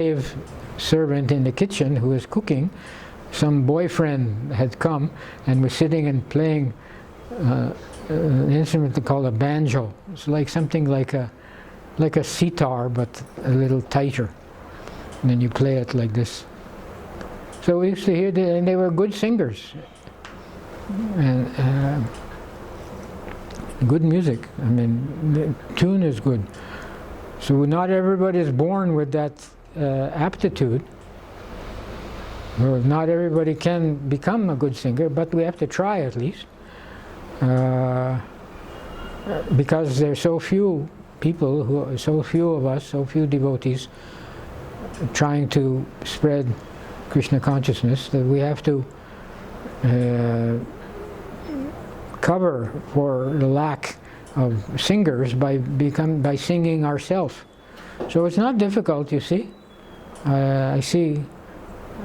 slave servant in the kitchen who was cooking. Some boyfriend had come and was sitting and playing an instrument called a banjo. It's like something like a sitar, but a little tighter. And then you play it like this. So we used to hear that, and they were good singers. And good music. I mean, the tune is good. So not everybody is born with that aptitude. Well, not everybody can become a good singer, but we have to try at least. Because there are so few people, so few of us, so few devotees trying to spread Krishna consciousness, that we have to cover for the lack of singers by singing ourselves. So it's not difficult, you see. I see.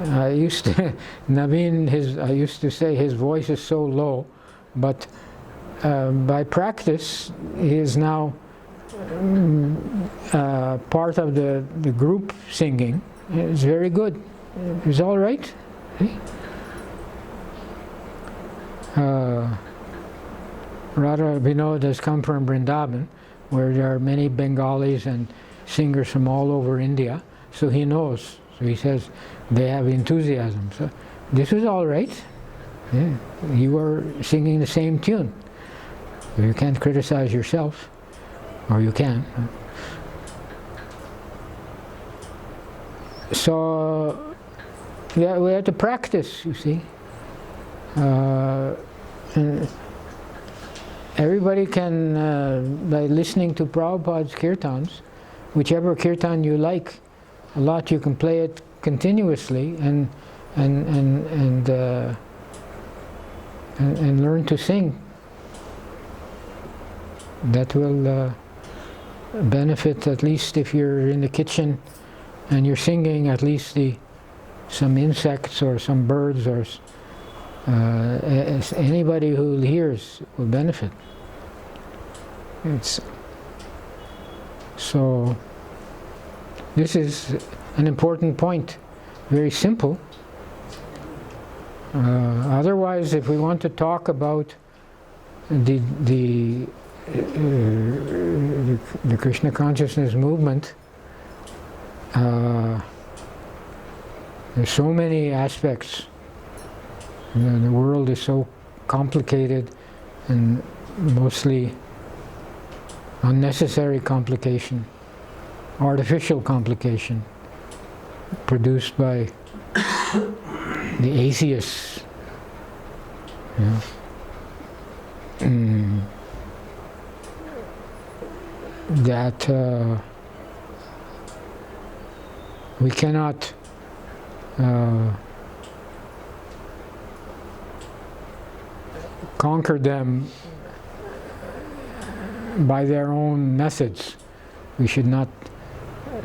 I used to Naveen. I used to say his voice is so low, but by practice, he is now part of the group singing. It's very good. It's all right. Radha Vinod has come from Vrindavan, where there are many Bengalis and singers from all over India, so he knows. So he says they have enthusiasm. So this is all right. Yeah. You are singing the same tune. You can't criticize yourself, or you can. So yeah, we have to practice, you see. And everybody can, by listening to Prabhupada's kirtans, whichever kirtan you like a lot, you can play it continuously and learn to sing. That will benefit, at least if you're in the kitchen and you're singing, at least some insects or some birds or anybody who hears will benefit. So this is an important point, very simple. Otherwise, if we want to talk about the Krishna Consciousness movement, there's so many aspects. The world is so complicated, and mostly unnecessary complication, artificial complication, produced by the atheists. That we cannot conquer them by their own methods. We should not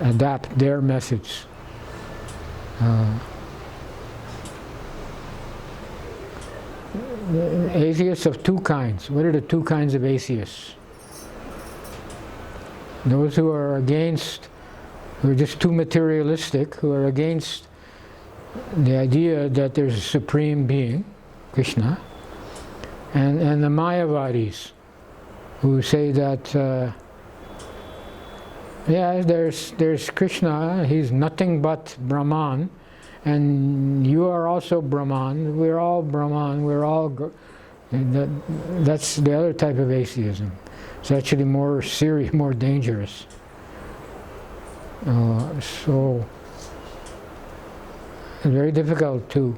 adapt their methods. Atheists of two kinds. What are the two kinds of atheists? Those who are against, who are just too materialistic, who are against the idea that there's a supreme being, Krishna, and the Mayavadis, who say that yeah, there's Krishna, he's nothing but Brahman, and you are also Brahman, we're all Brahman, we're all that's the other type of atheism. It's actually more serious, more dangerous. So it's very difficult to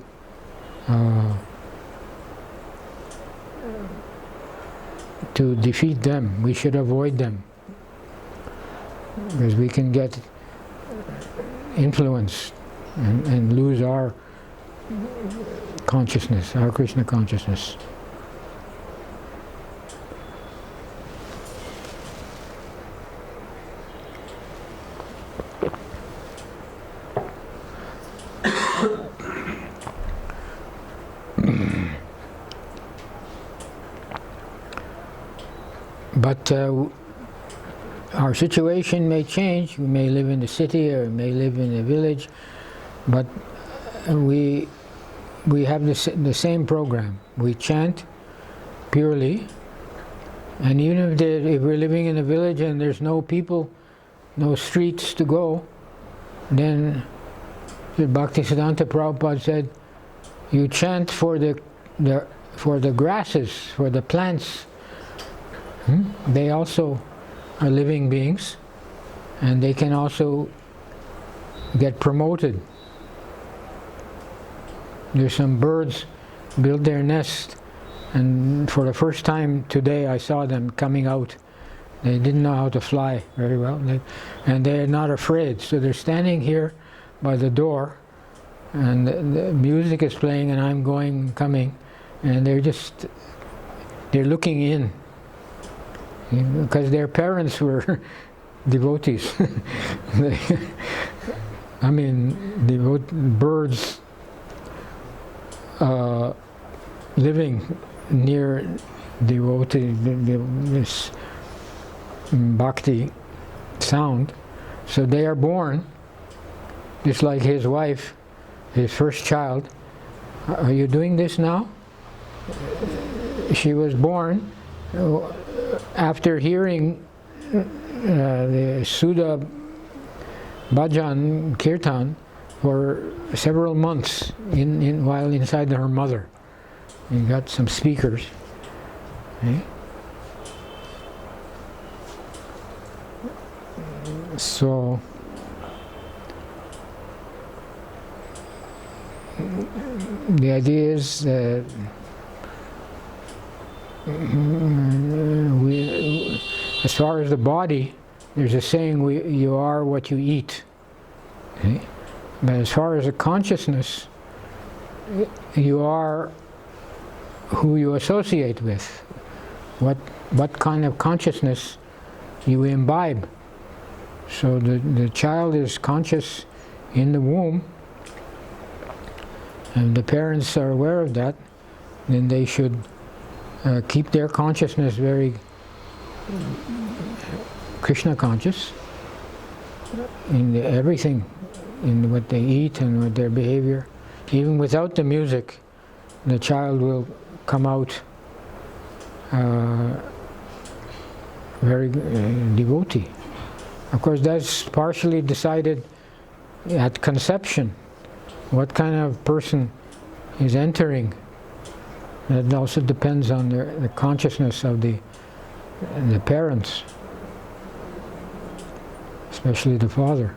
defeat them. We should avoid them, because we can get influenced and lose our consciousness, our Krishna consciousness. But our situation may change. We may live in the city or may live in a village, but we have the same program. We chant purely, and even if we're living in a village and there's no people, no streets to go, then Bhaktisiddhanta Prabhupada said, you chant for the grasses, for the plants. They also are living beings, and they can also get promoted. There's some birds build their nest, and for the first time today I saw them coming out. They didn't know how to fly very well, and they're not afraid. So they're standing here by the door, and the music is playing, and I'm coming, and they're looking in, because their parents were devotees. Birds living near devotee, this bhakti sound. So they are born, just like his wife, his first child. Are you doing this now? She was born after hearing the Sudha Bhajan Kirtan for several months while inside her mother. You got some speakers. Okay? So the idea is that as far as the body, there's a saying, you are what you eat. Okay? But as far as the consciousness, you are who you associate with, what kind of consciousness you imbibe. So the child is conscious in the womb, and the parents are aware of that, then they should keep their consciousness very Krishna conscious in everything, in what they eat and with their behavior. Even without the music, the child will come out very devotee. Of course, that's partially decided at conception. What kind of person is entering? That also depends on the consciousness of the parents, especially the father.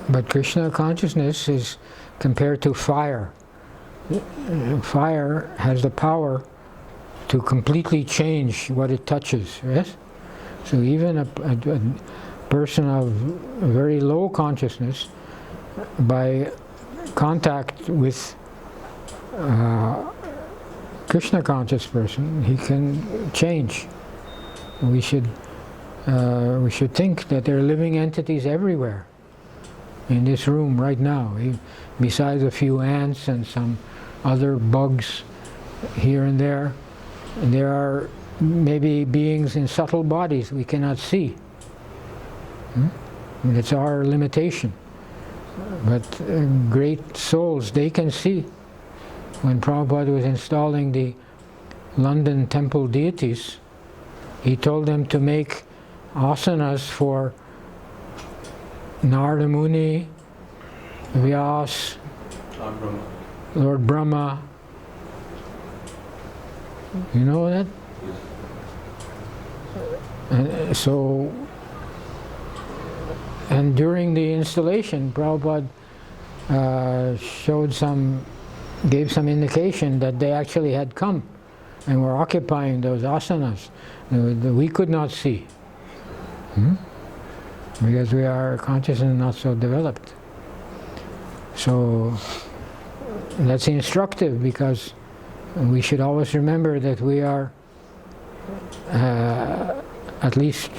But Krishna consciousness is compared to fire. Fire has the power to completely change what it touches, yes? So even a person of very low consciousness, by contact with Krishna conscious person, he can change. We should think that there are living entities everywhere in this room right now. Besides a few ants and some other bugs here and there are maybe beings in subtle bodies we cannot see. It's our limitation. But great souls, they can see. When Prabhupada was installing the London temple deities, he told them to make asanas for Narada Muni, Vyas, Lord Brahma. You know that? And during the installation, Prabhupada gave some indication that they actually had come and were occupying those asanas that we could not see. Because we are conscious and not so developed. So that's instructive, because we should always remember that we are at least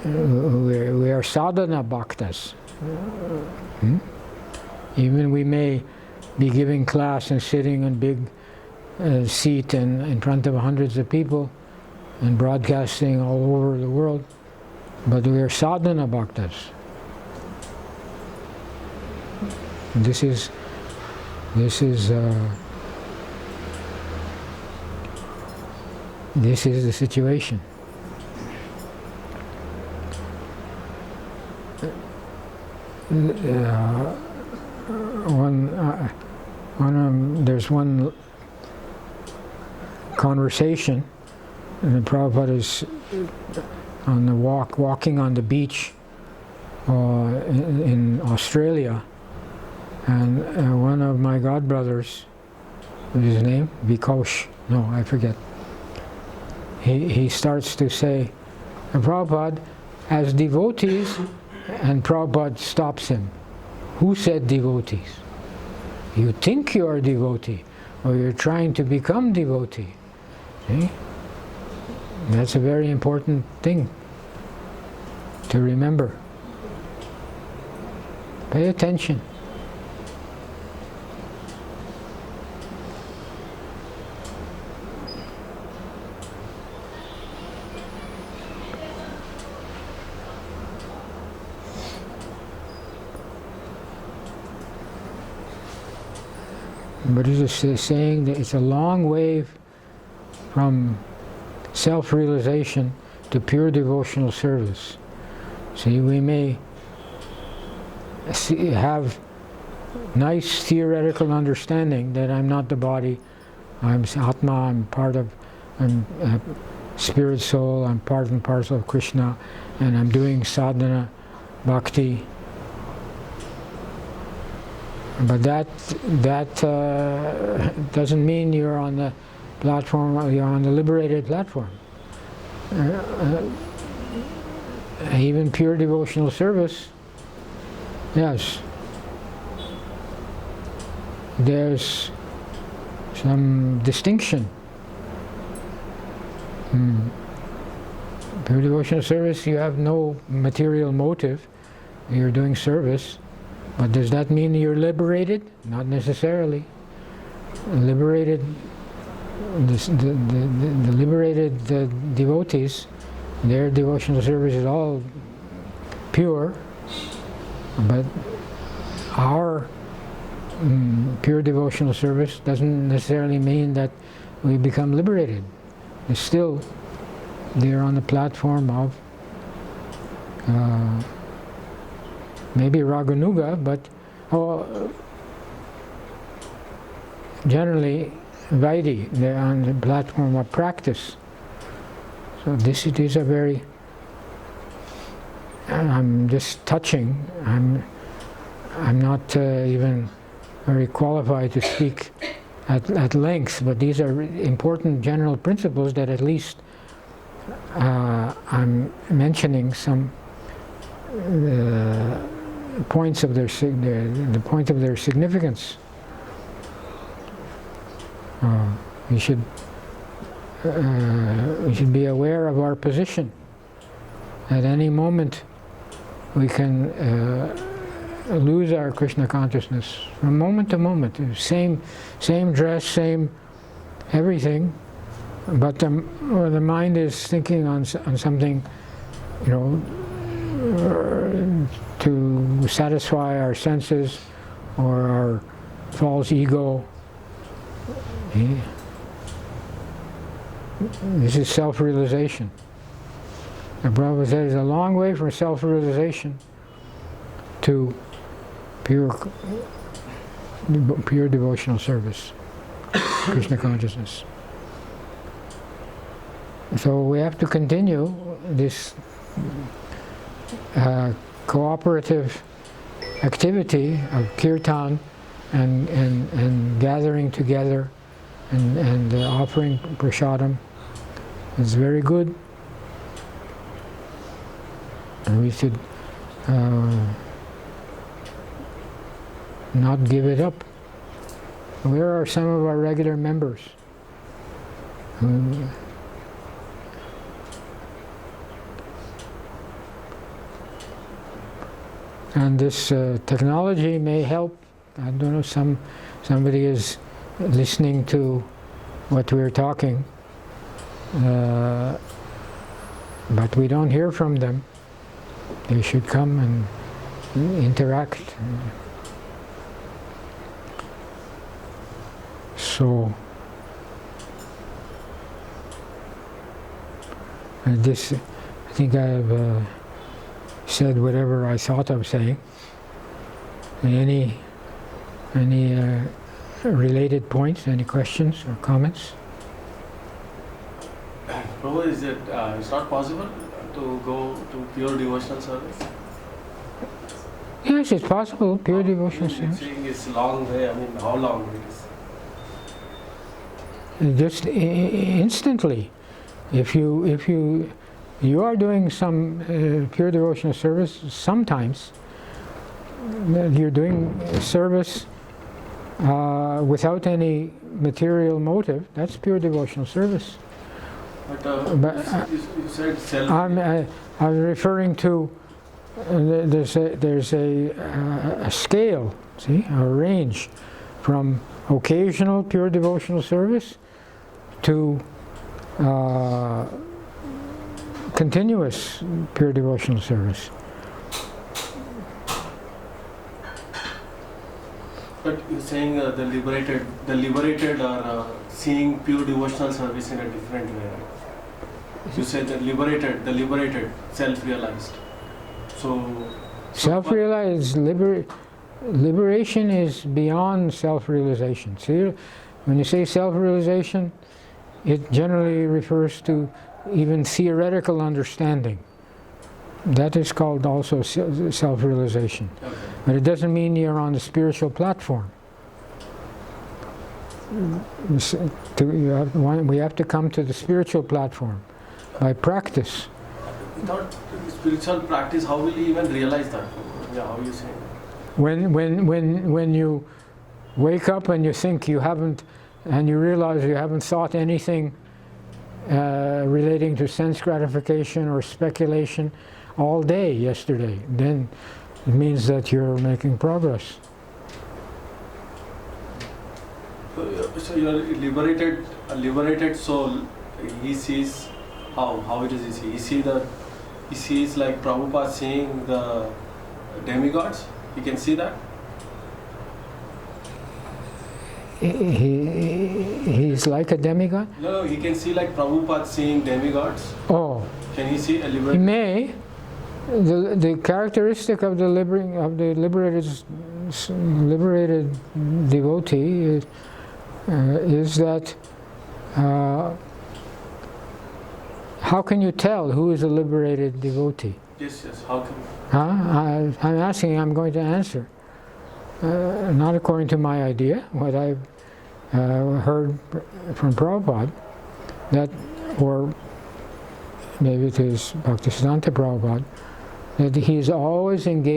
we are sadhana bhaktas. Even we may be giving class and sitting in big seat and in front of hundreds of people and broadcasting all over the world, but we are sadhana bhaktas. This is the situation. There's one conversation, and Prabhupada is on the walking on the beach in Australia, and one of my godbrothers, what is his name? Vikosh? No, I forget. He starts to say, Prabhupada, as devotees, and Prabhupada stops him. Who said devotees? You think you are a devotee, or you're trying to become devotee. See? That's a very important thing to remember. Pay attention. But he's just saying that it's a long way from self-realization to pure devotional service. See, we may have nice theoretical understanding that I'm not the body, I'm Atma, I'm spirit soul, I'm part and parcel of Krishna, and I'm doing sadhana, bhakti. But that doesn't mean you're on the platform, you're on the liberated platform. Even pure devotional service, yes, there's some distinction. Pure devotional service, you have no material motive, you're doing service. But does that mean you're liberated? Not necessarily. Liberated, the liberated devotees, their devotional service is all pure, but our pure devotional service doesn't necessarily mean that we become liberated. It's still, they're on the platform of maybe Raganuga, but generally Vaidhi, they're on the platform of practice. So these are very, I'm just touching, I'm not even very qualified to speak at length, but these are important general principles that at least I'm mentioning some points of the point of their significance. We should be aware of our position. At any moment, we can lose our Krishna consciousness from moment to moment. Same dress, same everything, but the mind is thinking on something, to satisfy our senses or our false ego. This is self-realization. The Prabhupada says it's a long way from self-realization to pure devotional service, Krishna consciousness. So we have to continue this cooperative activity of kirtan and gathering together and offering prasadam. It's very good, and we should not give it up. Where are some of our regular members? And this technology may help. I don't know, somebody is listening to what we're talking, but we don't hear from them. They should come and interact. So this, I think I've said whatever I thought of saying. Any related points? Any questions or comments? Prabhu, is it it's not possible to go to pure devotional service? Yes, it's possible. Pure devotional service. Saying it's a long way. I mean, how long it is? Just instantly. If you are doing some pure devotional service, sometimes you're doing service without any material motive. That's pure devotional service. But you said self. I'm referring to there's a scale, see, a range from occasional pure devotional service to continuous pure devotional service. But you're saying the liberated are seeing pure devotional service in a different way. You said the liberated, self-realized. So Self-realized liberation is beyond self-realization. See, when you say self-realization, it generally refers to even theoretical understanding. That is called also self-realization. Okay. But it doesn't mean you're on the spiritual platform. We have to come to the spiritual platform by practice. Without spiritual practice, how will you even realize that? Yeah, how are you saying? When you wake up and you think you haven't, and you realize you haven't thought anything relating to sense gratification or speculation all day yesterday, then it means that you're making progress. So you're a liberated soul. He sees how it is. He sees like Prabhupada seeing the demigods. He can see that. He's like a demigod? No, he can see like Prabhupada seeing demigods. Oh. Can he see a liberated? He may. The characteristic of the liberated devotee is that how can you tell who is a liberated devotee? Yes, how can? I'm asking, I'm going to answer. Not according to my idea, what I've heard from Prabhupada, that, or maybe it is Bhaktisiddhanta Prabhupada, that he is always engaged